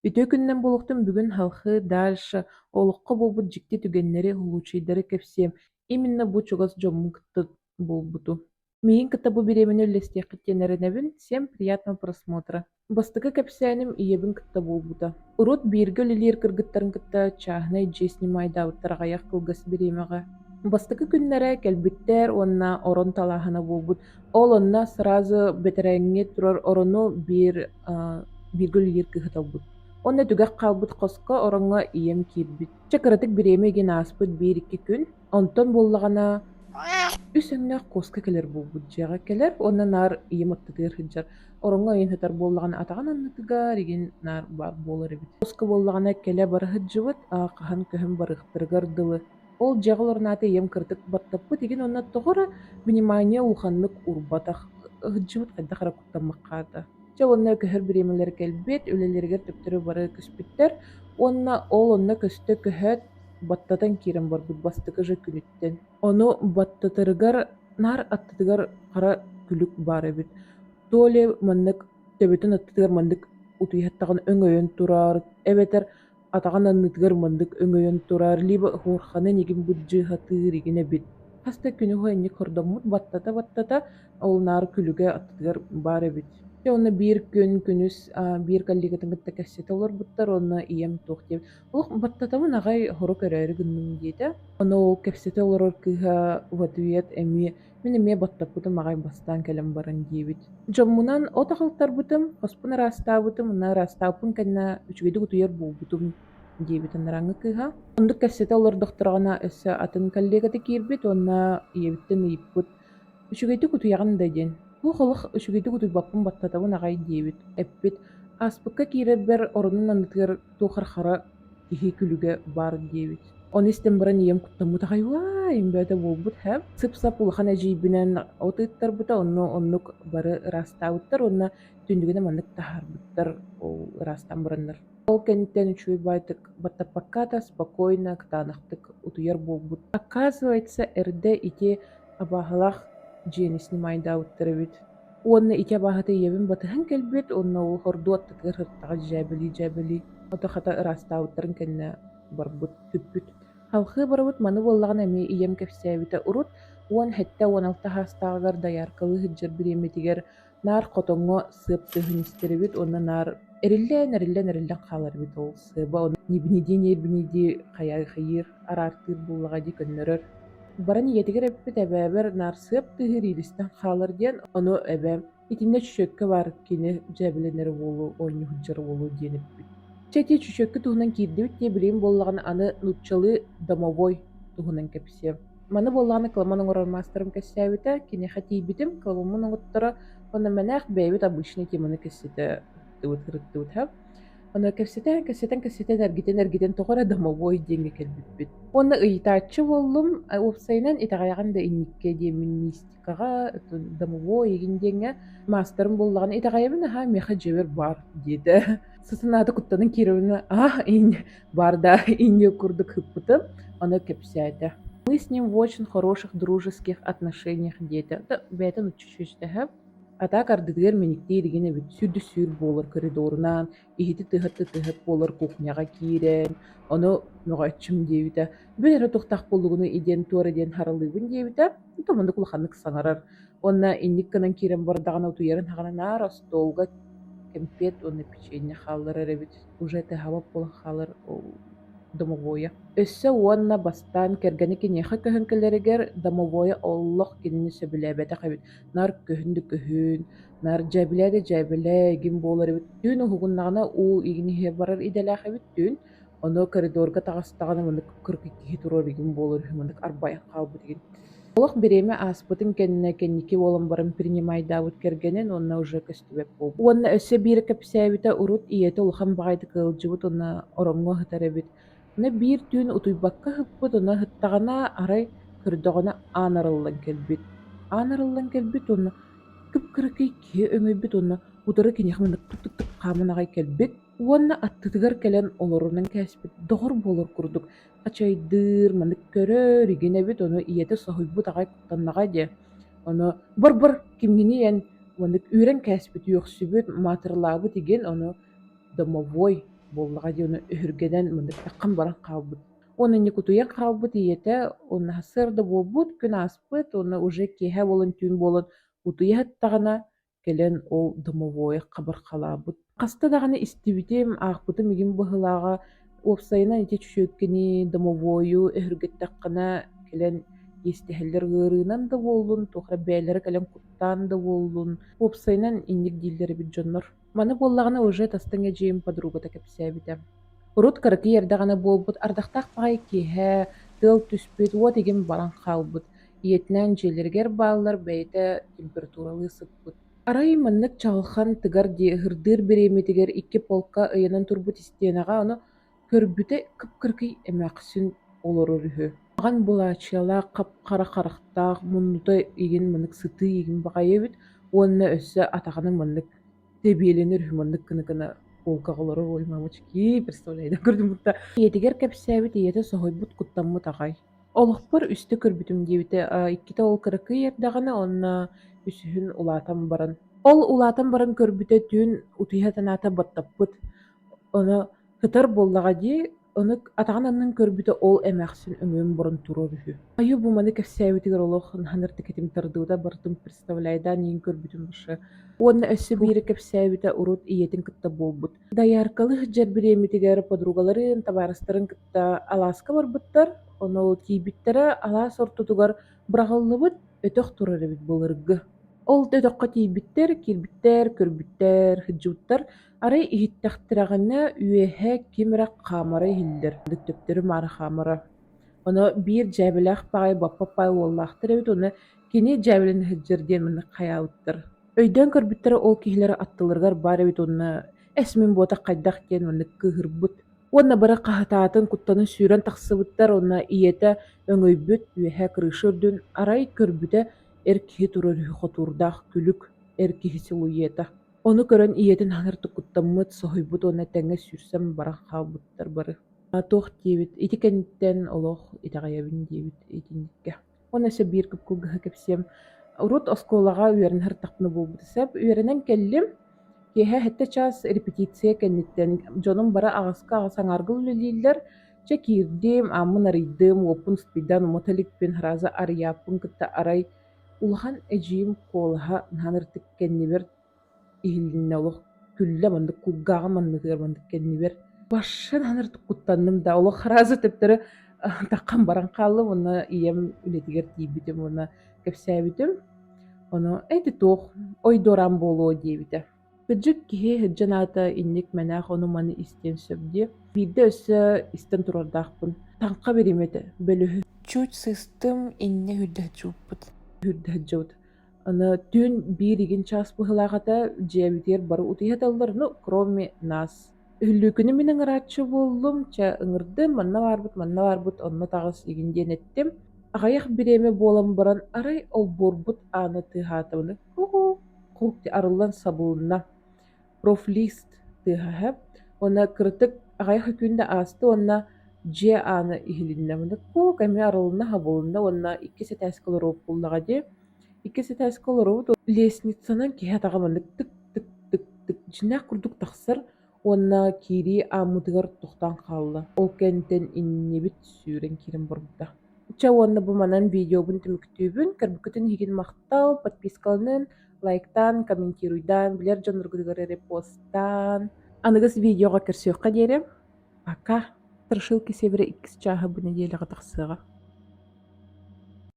Үтө күннен болуктун бүгүн халкы дальше олукка болбут жикти түгеннери улучшийдары кепсем. Именно бу чугас жоммун кытта болбуту. Миин кытта бу биремени үлестиэххи тенеринебин. Всем приятного просмотра. Бастыкы кепсээним иебин кытта болбута. Урут бииргэ үлилиир кыргыттарын кытта чааһына иджи снимайдаабыттар кылгас биремеҕэ. Бастыкы күннэрэ кэлбиттэр уонна орон талааһына болбут. Ол онна сразу бэтэрэҥҥи турар орону бииргэ үлилиир кыһыталбыт. Онна түгэх хаалбыт хоско ороҥҥо ийэм киирбит. Чакырытык бириэми эгин ааспыт биир-икки күн. Онтон буллаҕана үс өҥнөөх куоска келэр булбут дьиэҕэ келэр, онна наар ийэм оттутыгар сылдьар. Ороҥҥо ыйын сытар буоллаҕына атаҕын аннытыгаар игин наар баар буолар эбит. Куоска буоллаҕына келэ барыһыджыбыт, аахаһан көһөн барыахтарыгар дылы. Ол дьиэҕэ олорнаата ийэм кырдык баттаппыт, игин онна тоҕора внимание улаханнык урбатах ыһыджыбыт хайдах эрэ куттаммаккаата. Дьэ онно көһөр бириэмэлэр кэлбит, үлэлэригэр төптөрү бары көспүттэр, онна ол онно көстө көһөт баттатан киирэн барбыт бастыкы же күнүттэн. Ону баттатарыгар наар аттатыгар хара күлүк баар эбит. Туоле маннык төбөтүн аттатыгар маннык утуйахтаҕын өҥөйөн турар, эбэтэр атаҕын аннытыгар маннык өҥөйөн турар, либо хуорханын игин буджыыһатыыр игин эбит. Хаста күнүһү инник хордоммут баттата ол наар күлүгэ аттатыгар баар эбит. Те онно биир күн күнүс биир каллигытын кытта кэссэтэ олорбуттар, онно ийэм туох диэбит. Олох баттатамын аҕай хоро көрөөрү гынныҥ диэтэ. Оно ол кэпсэтэ олорор кыыһа в ответ эми мин эмиэ баттаппытым аҕай бастаан кэлэн баран диэбит. Дьоммунан от аҕалтарбытым, хоспун ыраастаабытым, уонна ыраастааппын кэннэ үчүгэйдик утуйар буолбутум диэбит аннарааҥҥа кыыһа. Ондук кэссэтэ олордохтороҕона өссө атын каллигата киирбит, уонна ийэбиттэн ыйыппыт. Үчүгэйдик утуйаҕын да диэн. Бу холох үчүгэйдик утуйбаппын баттатабын аҕай диэбит. Эппит ааспыкка киирэрбэр оронун аннытыгар туохар хара киһи күлүгэ баар диэбит. Оны истэн баран ийэм куттаммыт аҕай уаа имбээдэ буолбут хэп. Сып-сап улахан эдьиийбинэн от ыыттарбыта, онно оннук бары ыраастаабыттар, уонна түндүгүнэ маннык таһаарбыттар ол ыраастаан бараннар. Ол кэнниттэн үчүгэй баатык баттаппаккаата спокойно кытаанахтык утуйар буолбут. Оказывается, эрдэ ити абааһылах дьиэни снимайдаабыттар эбит. Уонна ити абааһыта ийэбин батыһан кэлбит, онно ол хордуу аттатыгар сырттаҕа дьээбэли. Ото хата ыраастаабыттарын кэннэ барбыт түппүт. Халхы барабыт маны буоллаҕына эми ийэм кэпсээбитэ урут, уон хэттэ уоналта хаастааҕыгар дайааркалыы сылдьар бириэммитигэр наар хотоҥҥо сыап тыаһын истэрибит, онно наар эриллэн хаалар эбит ол сыаба. Нибиниди хайыыр араартыыр буллаҕа ди көннөрөр. Баран ийэтигэр эппит эбээбэр наар сыап тыаһыр иристэн хаалар диэн, ону эбээм итиннэ чүчөккө баар кини дьээбэлэнери буолуу, оонньуһуджары буолуу диэн эппит. Чэти чүчөккө туһунан киирдибит тиэ билигин буоллаҕына аны нуччалыы домовой туһунан кэпсиэм. Маны буоллаҕына кыламан оҥорор маастарым кэссээбитэ, киниэхэ тиийбитим, кыламаммын оҥоттора онно мээнээх бэйэбит обычно тиэманы кэсситэ хырыттыбыт хэп. Онно кэпсэтэн эргитэн тоҕо эрэ домовой диэҥҥэ кэлбиппит. Уонна ыйытааччы буоллум, уопсайынан итэҕэйэҕин да инникке диэммин мистикаҕа домовой игин диэҥҥэ маастарым буоллаҕына итэҕэйэбин аһаа миэхэ дьэбэр баар диэтэ. Сысынаата куттанын киирибина ин бар да инньэ курдук хыппытым, оно кэпсээтэ. Мы с ним в очень хороших дружеских отношениях диэтэ. Бэйэтэ нуччучуучтэ хэп. Атаак ардыгар миниктиир игин эбит сүрдү-сүүр буолар коридорунан, иһити тыһат буолар кухняга киирэн, ону möҕөччүм диэбитэ. Бүн эрэ тухтах буллугуну идиэн туора диэн харалыыбын диэбитэ, томунук улаханнык саҥарар. Онна инник кынан киирэн бардаҕына утуйарын хаҕана наар остуолга кэмпиэт онна печенье хааллар эбит. Уже тыһабап буолан хаалар домовоя. Өссө уонна бастаан кэргэни киниэхэ көһөнкөлэригэр домовоя оллох кинини сөбүлээбэтэх эбит. Наар көһүн, наар дьээбилээ игин буолар эбит. Түүн уһугуннаҕына уу игиниһэ барар идэлээх эбит түүн. Оно коридорга таҕастаҕына маннык кыргый киһи турар игин буолар, маннык арбайан хаалбыт игин. Олох бирээмэ ааспытын кэнники буолан баран принимайдаабыт кэргэнин, онна уже көстүбэп буолбут. Уонна өссө биир кэпсээбитэ урут ийэтэ улахан баҕайытı кыалдьыбыт, онна ороҥҥо ыһытар эбит. Онна биир түүн утуйбакка хыппыт, онна ыһыттаҕына арай көрдöҕүнэ аан арыллан кэлбит, онна кыпкыракый киһи өҥөйбүт, онна утары киниэхэ маннык тук хааман аҕай кэлбит. Уонна аттытыгар кэлэн олорунан кээспит, доҕор буолар курдук. Ачайдыыр маннык көрөр игин эбит, ону ийэтэ соһуйбут аҕай куттаннаҕа дьэ. Ону бар кимнини иэн маннык үүрэн кээспит, үөхсүбүт, маатырлаабыт игин, ону домовой боллаҕа дии уну үһүргэнэн мындык таккан баран хаалбыт. Уонна никутуйан хаалбыт ийэтэ, уонна сыр да буолбут, күн ааспыт, уонна уже киэһэ буолан түүн буолан утуйа ыттаҕына кэлэн ол домовойа хабархалаабыт. Хаста даҕаны истибитим аахпытым игин быһылааҕа уопсайынан ити чүчүөккини домовою өһүргэттаххына кэлэн иистиһэллэр ыарыынан да буоллун, туохара бээлэри кэлэн куттаан да буоллун, уопсайынан инник дииллэрибит дьоннор. Маны буоллаҕына уже тастаҥҥа дьиэм подругата кэпсээбитэ. Урут кыракы иэрдэҕинэ буолбут, ардахтаах баҕай киэһэ, тыал түспүт, уот игин баран хаалбыт. Иэтинэн дьиэлэригэр бааллар бэйэтэ температуралыы сыппыт. Арай маннык чаҕылхан тыгар дии ыһырдыыр бириэмитигэр икки полка ыйанан турбут истиэнаҕа ону көрбүтэ кыпкыркый эмээхсин олорор үһү. Аҕан булаачыалаах хапхара харахтаах муннута игин маннык сытыы игин баҕайы эбит, уонна өссө атаҕына маннык тэбиэленэр үһү маннык кына полкаҕолорор уоймамычки представляйда көрдүмүтта. Иетигэр кэпсээбит ийэтэ соһойбут куттаммыт аҕай. Олохпор үстү көрбүтүм диэбитэ, икките ол кыракы иэрдэҕинэ онна үсүһүн улаатан баран. Ол улаатан баран көрбүтэ түүн утуйа танаата баттаппыт. Оно кытар буоллаҕа дии, ону атаҕын аннын көрбүтэ ол эмээхсин өҥүөн борон турар үһү. Аю бу маны кэпсээбитигэр олох наханырдык этим тардыыта бартым представляйда ниин көрбүтүм баша. Уонна өссө биири кэпсээбитэ урут ийэтин кытта буолбут. Дайаркалы хыджар бириэмитигэр подругаларын, табаарыстарын кытта Алааска барбыттар, ону тиибиттэрэ алаас ортутугар быраҕаллыбыт өтөх турар эбит былыргы. Ол өтөххө тиибиттэр, киирбиттэр, көрбүттэр, хыджыбыттар арай иһиттэхтирэҕинэ үөһэ кимэрэ хаамара иһиллэр. Төптөрү маара хаамара. Оно биир дьээбэлээх баҕай баппаппай уоллаахтар эбит, уонна кини дьээбэлэн хыджар диэн маннык хайаабыттар. Өйдөөн көрбүттэрэ ол киһилэрэ аттылыргар баар эбит, уонна эс мин буота хайдах диэн маннык кыыһырбыт. Уонна бары хаһатаатын куттанын сүүрэн тахсыбыттар, уонна ийэтэ өҥөйбүт үөһэ кырыыша үрдүн арай көрбүтэ эр киһи турар үһү хотуурдаах күлүк эр киһи силуйета. Ону көрөн ийэтин хаҥар туккуттаммыт соһуйбут, уонна тэҥҥэ сүүрсэн баран хаалбыттар бары. Туох диэбит, ити кэнниттэн олох итэҕэйэбин диэбит итинникке. Уонна өссө биир кыпкылгыһа кэпсиэм. Урут оскуолаҕа үөрэн хартахпына буолбут сэп, үөрэнэн кэллим, киэһэ хэтэ час репетиция кэнниттэн, дьонум бара аҕаска аҕасаҥааргыл үлэлииллэр, чэ киирдим, ааммын арыйдым, уоппун спийдаан умоталикпин, харааза арыяаппын кытта арай улахан эдьиим куолаһа наһанырдык кэннибэр иһиллиннэ олох күллэ мандык кулгааҕа манныгыар мандык кэннибэр. Башын наһанырдык куттанным да, олох харааза төптөрү таккан баран хааллым, уонна ийэм үлэтигэр тиибитим, уонна кэпсээбитим. Оно эти туох ойдуораан буолуо диэбитэ. Кыдьык киһи хыджанаата инник мэнаах ону маны истиэн сөбдү. Биирдэ өссө истэн турардаахпын. Таҥха биримэтэ бөлүһү. Чуть сыстым инне хүрдэһчүүппут. Хүрдэһчүүт. Аны түүн биир игин час быһылааҕата дьиэбитигэр бары утуйаталлар, ну, кроме нас. Үһүллүүкүнү мин ыҥырааччы буоллум, чэ ыҥырдым, манна баарбыт, онно таҕыс игин диэн эттим. Аҕайах бириэмэ буолан баран арай олбуорбут аана тыаһаатабыны култи арыллан сабылынна профлист тыаһаһа. Онна кырытык аҕайах үкүүндэ аасты, онна дьиэ аана иһилиннэмыны кук эми арылынна хабылынна, онна икки сэтээскалоруоп буллаҕа дии. Икки сэтээскалоруобут лестницанан киһи атаҕа маннык тык тык тык тык дьинаах курдук тахсар, уонна киирии ааммытыгар тухтаан хаалла. Ол кэнтэн иннибит сүүрэн киирэн барбыта. Ча уонна бу манан видеобун түмүктүүбүн, көрбүккүтүн хигин махтал, подпискаланын, лайктан, комментируйдан, билэр дьонноргутугар репосттан. Аныгыс видеоға кірсөөхқа диэрим. Пока. Страшилки севре иккис чааһа бу недельяға тахсыга.